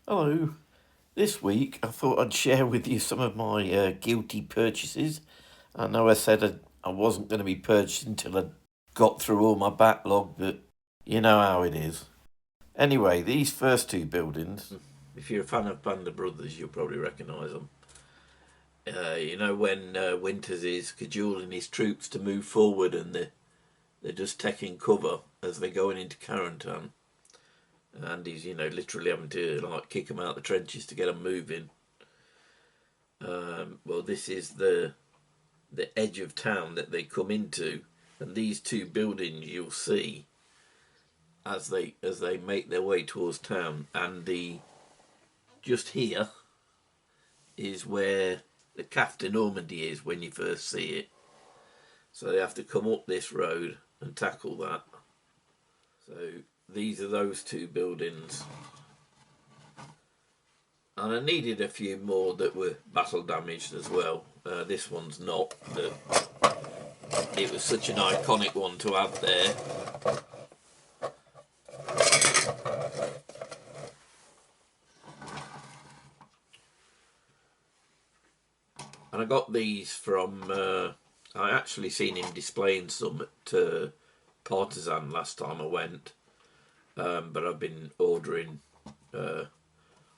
Hello. This week I thought I'd share with you some of my guilty purchases. I know I said I wasn't going to be purchasing until I got through all my backlog, but you know how it is. Anyway, these first two buildings. If you're a fan of Band of Brothers, you'll probably recognise them. You know when Winters is cajoling his troops to move forward and they're just taking cover as they're going into Carentan, and he's literally having to like kick them out the trenches to get them moving. Well, this is the edge of town that they come into, and these two buildings you'll see as they make their way towards town, and the just here is where the Café Normandy is when you first see it. So they have to come up this road and tackle that. So these are those two buildings. And I needed a few more that were battle damaged as well. This one's not, but it was such an iconic one to have there. And I got these from, I actually seen him displaying some at Partisan last time I went. But I've been ordering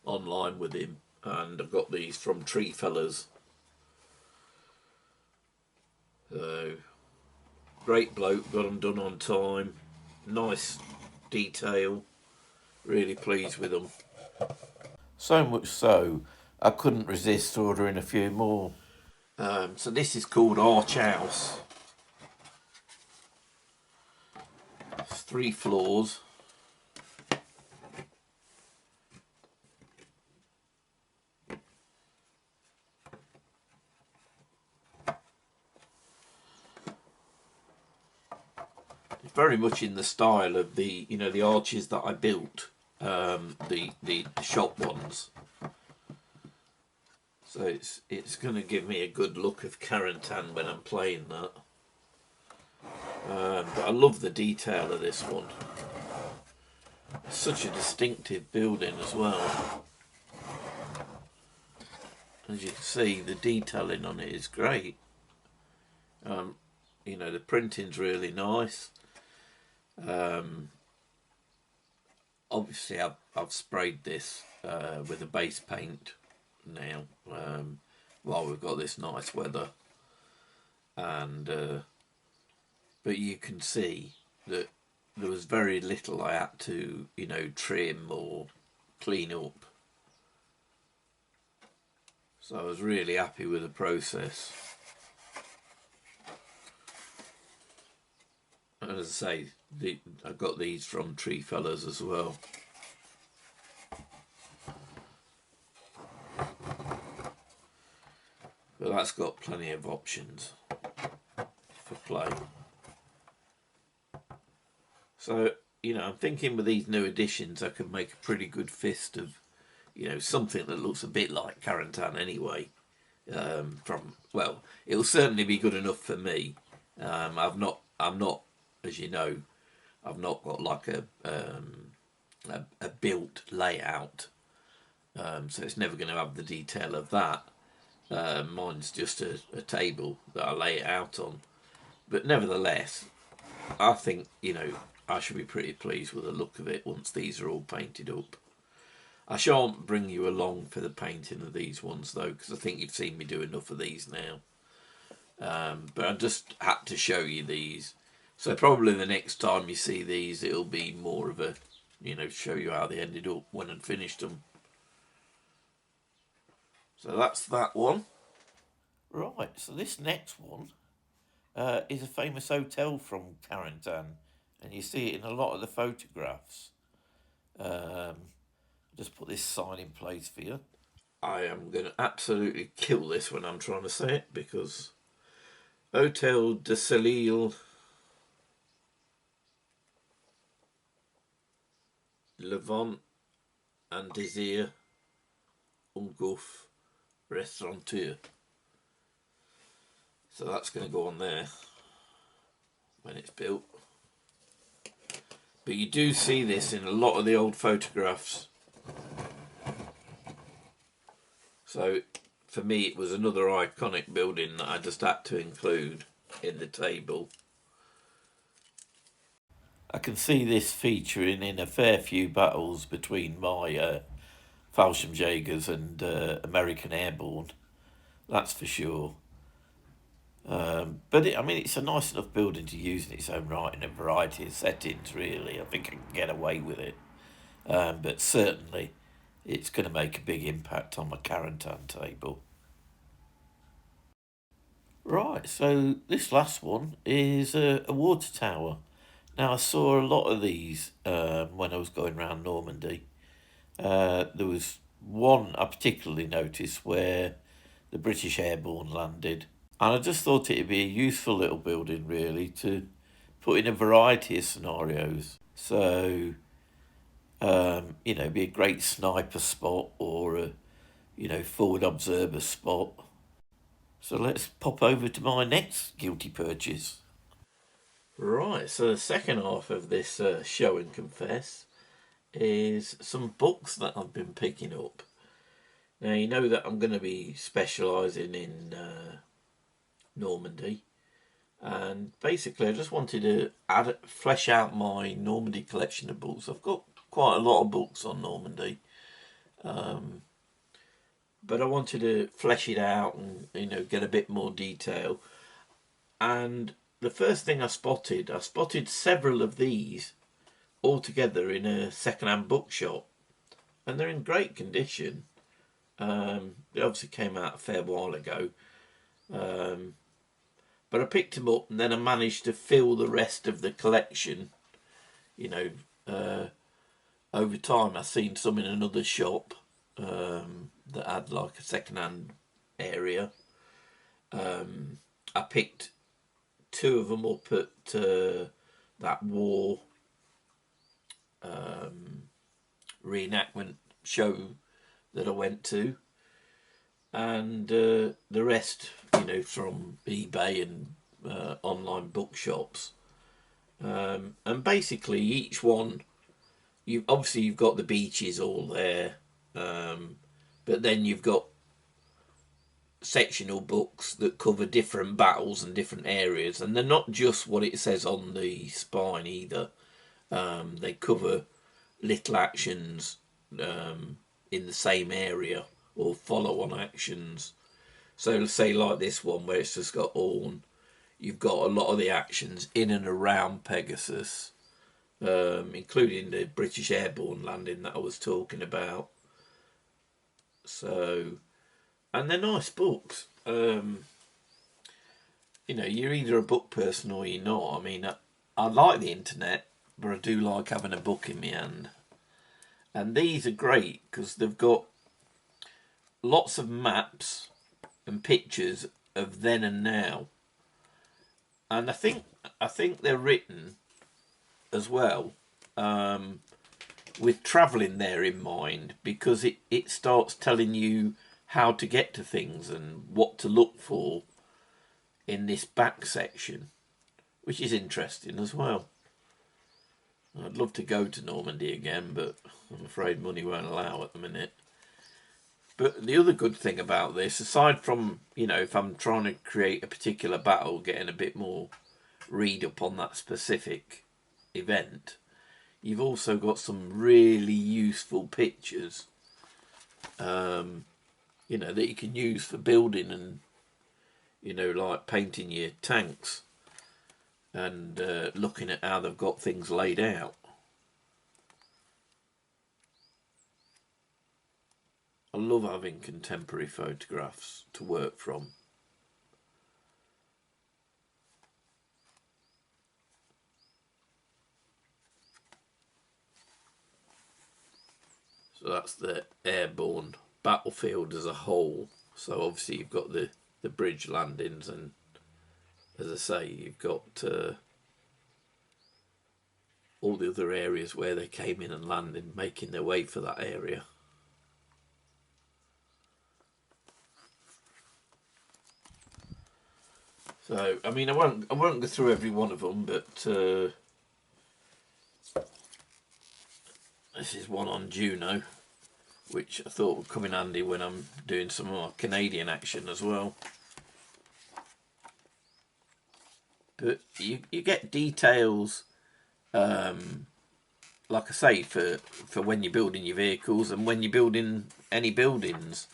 online with him, and I've got these from Tree Fellas. So, great bloke, got them done on time, nice detail, really pleased with them. So much so, I couldn't resist ordering a few more. So this is called Arch House. It's 3 floors. Very much in the style of the the arches that I built, the shop ones. So it's going to give me a good look of Carentan when I'm playing that. But I love the detail of this one. It's such a distinctive building as well. As you can see, the detailing on it is great. The printing's really nice. Obviously I've sprayed this with a base paint now, while we've got this nice weather, and but you can see that there was very little I had to trim or clean up, so I was really happy with the process. And as I say, I got these from Tree Fellas as well. But that's got plenty of options for play. So, I'm thinking with these new additions I could make a pretty good fist of, something that looks a bit like Carentan anyway. Well, it'll certainly be good enough for me. I'm not, as you know, I've not got like a built layout, so it's never going to have the detail of that. Mine's just a table that I lay it out on, but nevertheless, I think I should be pretty pleased with the look of it once these are all painted up. I shan't bring you along for the painting of these ones though, because I think you've seen me do enough of these now. But I just had to show you these. So probably the next time you see these, it'll be more of a, show you how they ended up when I'd finished them. So that's that one. Right, so this next one is a famous hotel from Carentan, and you see it in a lot of the photographs. Just put this sign in place for you. I am going to absolutely kill this when I'm trying to say it, because Hotel de Soleil Levant and Désir Ungouf Restaurateur. So that's going to go on there when it's built. But you do see this in a lot of the old photographs. So for me, it was another iconic building that I just had to include in the table. I can see this featuring in a fair few battles between my Fallschirmjägers and American Airborne. That's for sure. But I mean, it's a nice enough building to use in its own right in a variety of settings. Really, I think I can get away with it. But certainly, it's going to make a big impact on my Carentan table. Right, so this last one is a water tower. Now, I saw a lot of these when I was going around Normandy. There was one I particularly noticed where the British Airborne landed. And I just thought it'd be a useful little building, really, to put in a variety of scenarios. So, be a great sniper spot or a, forward observer spot. So let's pop over to my next guilty purchase. Right, so the second half of this show and confess is some books that I've been picking up. Now, you know that I'm going to be specialising in Normandy, and basically I just wanted to flesh out my Normandy collection of books. I've got quite a lot of books on Normandy, but I wanted to flesh it out and get a bit more detail. And the first thing I spotted several of these all together in a second-hand bookshop, and they're in great condition. They obviously came out a fair while ago, but I picked them up, and then I managed to fill the rest of the collection. Over time, I've seen some in another shop that had like a second-hand area. I picked two of them up at that war reenactment show that I went to, and the rest, from eBay and online bookshops. And basically, each one, you've got the beaches all there, but then you've got sectional books that cover different battles and different areas, and they're not just what it says on the spine either. They cover little actions in the same area or follow-on actions. So say like this one where it's just got Orne, you've got a lot of the actions in and around Pegasus, including the British Airborne landing that I was talking about. So, and they're nice books. You're either a book person or you're not. I mean, I like the internet, but I do like having a book in my hand. And these are great because they've got lots of maps and pictures of then and now. And I think they're written as well with travelling there in mind, because it starts telling you how to get to things and what to look for in this back section, which is interesting as well. I'd love to go to Normandy again, but I'm afraid money won't allow at the minute. But the other good thing about this, aside from, if I'm trying to create a particular battle, getting a bit more read up on that specific event, you've also got some really useful pictures, that you can use for building and, like painting your tanks and looking at how they've got things laid out. I love having contemporary photographs to work from. So that's the airborne battlefield as a whole. So obviously you've got the bridge landings, and as I say, you've got all the other areas where they came in and landed, making their way for that area. So, I mean, I won't go through every one of them, but this is one on Juno. which I thought would come in handy when I'm doing some more Canadian action as well. But you get details, like I say, for when you're building your vehicles and when you're building any buildings.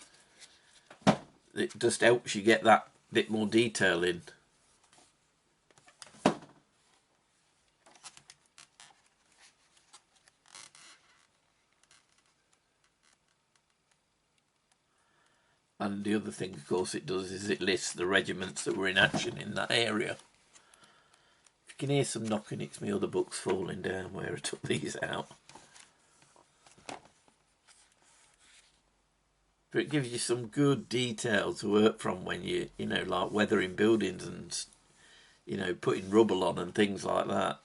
It just helps you get that bit more detail in. And the other thing, of course, it does is it lists the regiments that were in action in that area. If you can hear some knocking, it's my other books falling down where I took these out. But it gives you some good detail to work from when you know, like weathering buildings and, you know, putting rubble on and things like that.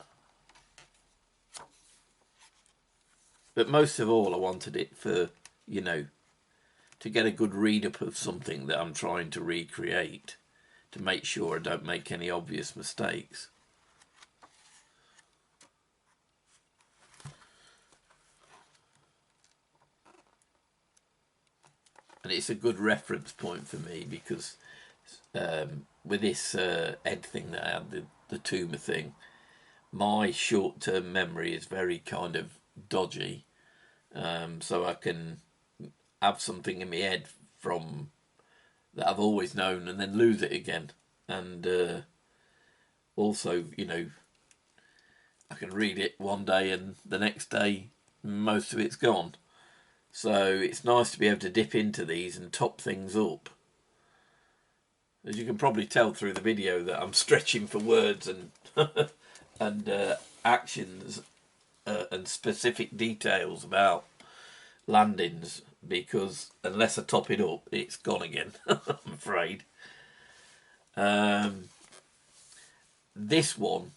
But most of all, I wanted it for, you know, to get a good read-up of something that I'm trying to recreate, to make sure I don't make any obvious mistakes. And it's a good reference point for me because with this Ed thing that I had, the tumour thing, my short-term memory is very kind of dodgy. So I can have something in my head from that I've always known and then lose it again. And also, you know, I can read it one day and the next day most of it's gone. So it's nice to be able to dip into these and top things up. As you can probably tell through the video that I'm stretching for words and and actions and specific details about landings, because unless I top it up, it's gone again, I'm afraid. This one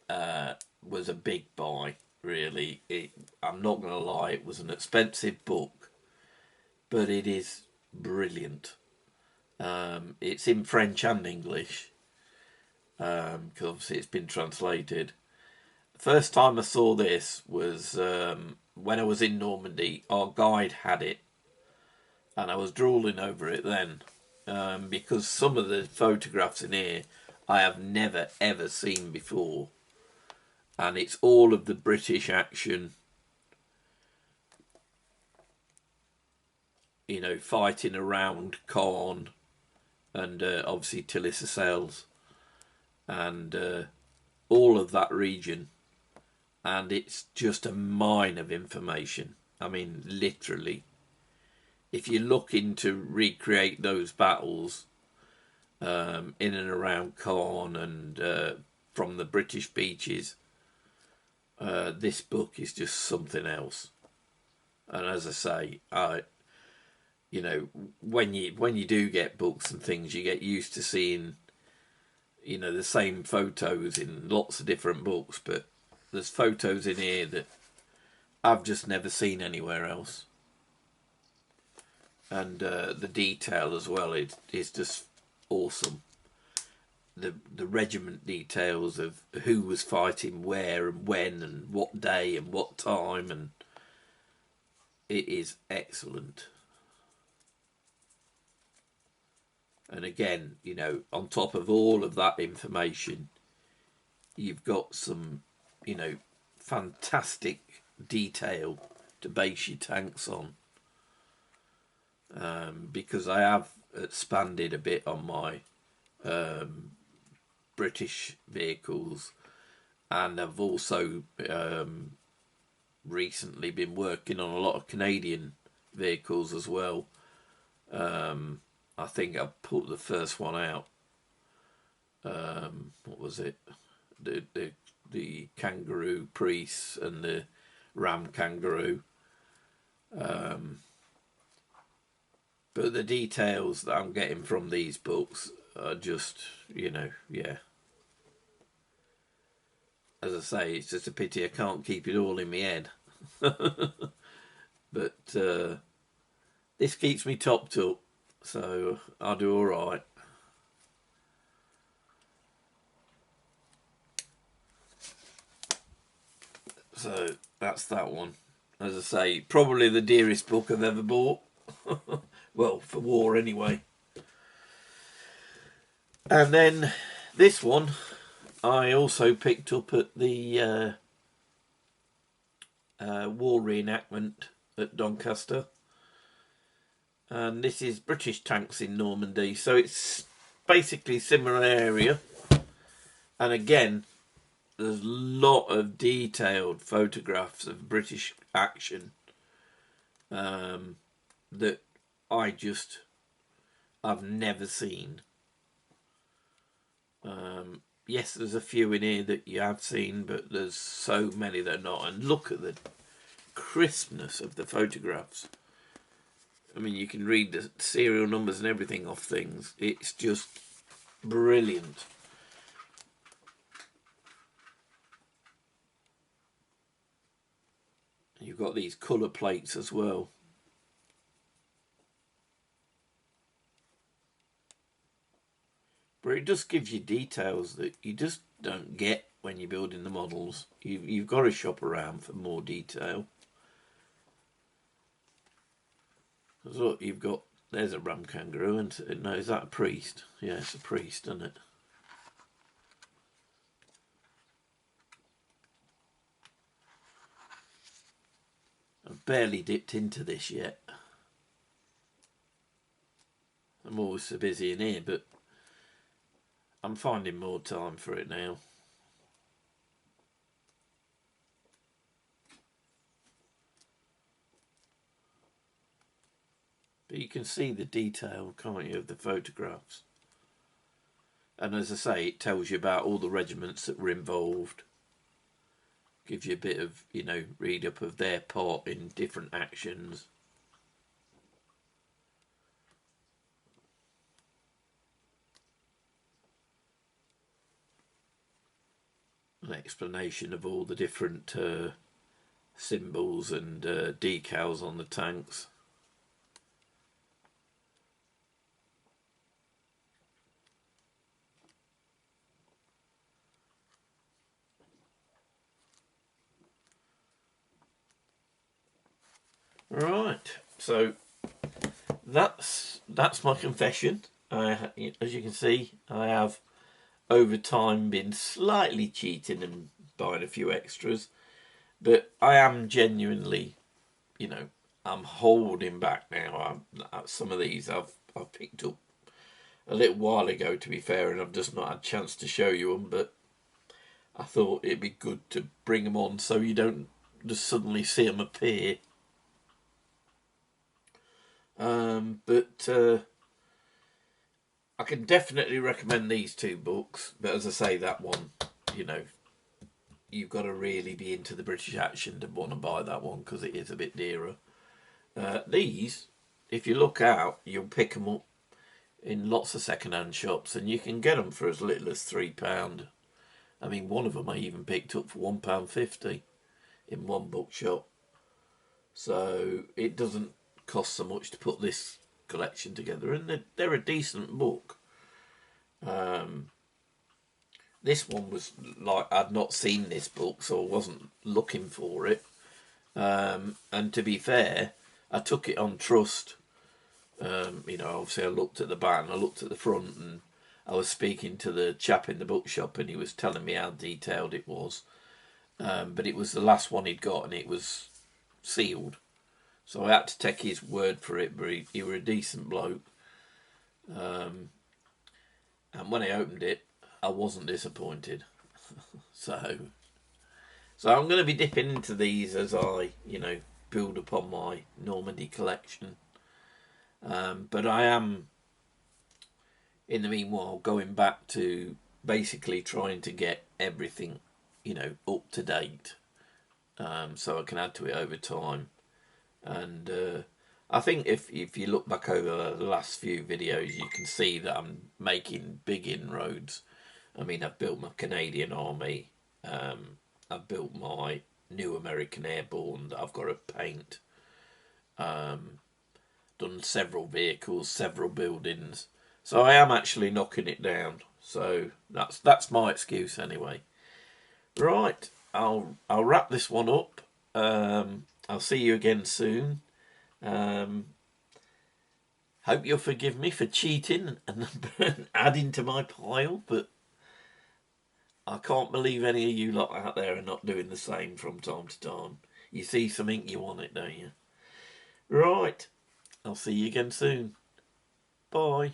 was a big buy, really. I'm not going to lie, it was an expensive book, but it is brilliant. It's in French and English, because obviously it's been translated. The first time I saw this was when I was in Normandy. Our guide had it, and I was drooling over it then, because some of the photographs in here I have never ever seen before, and it's all of the British action, you know, fighting around Caen and obviously Tilly-sur-Seulles and all of that region, and it's just a mine of information. I mean, literally, if you're looking to recreate those battles in and around Caen and from the British beaches, this book is just something else. And as I say, you know, when you do get books and things, you get used to seeing, you know, the same photos in lots of different books, but there's photos in here that I've just never seen anywhere else. And the detail as well is just awesome. The regiment details of who was fighting where and when and what day and what time, and it is excellent. And again, you know, on top of all of that information, you've got some, you know, fantastic detail to base your tanks on. Because I have expanded a bit on my British vehicles, and I've also recently been working on a lot of Canadian vehicles as well. I think I put the first one out. What was it? The Kangaroo Priest and the Ram Kangaroo. But the details that I'm getting from these books are just, you know, yeah. As I say, it's just a pity I can't keep it all in my head. But this keeps me topped up, so I'll do all right. So that's that one. as I say, probably the dearest book I've ever bought. Well, for war anyway. And then this one I also picked up at the war reenactment at Doncaster. And this is British tanks in Normandy. So it's basically similar area. And again, there's a lot of detailed photographs of British action that I've never seen. Yes, there's a few in here that you have seen, but there's so many that are not. And look at the crispness of the photographs. I mean, you can read the serial numbers and everything off things. It's just brilliant. You've got these colour plates as well. But it just gives you details that you just don't get when you're building the models. You've got to shop around for more detail. Look, you've got, there's a ram kangaroo, and no, is that a priest? Yeah, it's a priest, isn't it? I've barely dipped into this yet. I'm always so busy in here, but I'm finding more time for it now. But you can see the detail, can't you, of the photographs. And as I say, it tells you about all the regiments that were involved. Gives you a bit of, you know, read up of their part in different actions. An explanation of all the different symbols and decals on the tanks. Right, so that's my confession. As you can see, I have over time been slightly cheating and buying a few extras, but I am genuinely, you know, I'm holding back now. Some of these I've picked up a little while ago, to be fair, and I've just not had a chance to show you them, but I thought it'd be good to bring them on so you don't just suddenly see them appear. But I can definitely recommend these two books, but as I say, that one, you know, you've got to really be into the British action to want to buy that one because it is a bit dearer. These, if you look out, you'll pick them up in lots of second-hand shops, and you can get them for as little as £3. I mean, one of them I even picked up for £1.50 in one bookshop. So it doesn't cost so much to put this collection together, and they're a decent book. This one was like, I'd not seen this book, so I wasn't looking for it. And to be fair, I took it on trust. You know, obviously I looked at the back and I looked at the front, and I was speaking to the chap in the bookshop, and he was telling me how detailed it was. But it was the last one he'd got, and it was sealed. So I had to take his word for it, but he was a decent bloke. And when I opened it, I wasn't disappointed. So I'm going to be dipping into these as I, you know, build upon my Normandy collection. But I am, in the meanwhile, going back to basically trying to get everything, you know, up to date, so I can add to it over time. And I think if you look back over the last few videos, you can see that I'm making big inroads. I mean, I've built my Canadian Army. I've built my new American Airborne that I've got to paint. Done several vehicles, several buildings. So I am actually knocking it down. So that's my excuse anyway. Right, I'll wrap this one up. I'll see you again soon. Hope you'll forgive me for cheating and adding to my pile, but I can't believe any of you lot out there are not doing the same from time to time. You see something, you want it, don't you? Right. I'll see you again soon. Bye.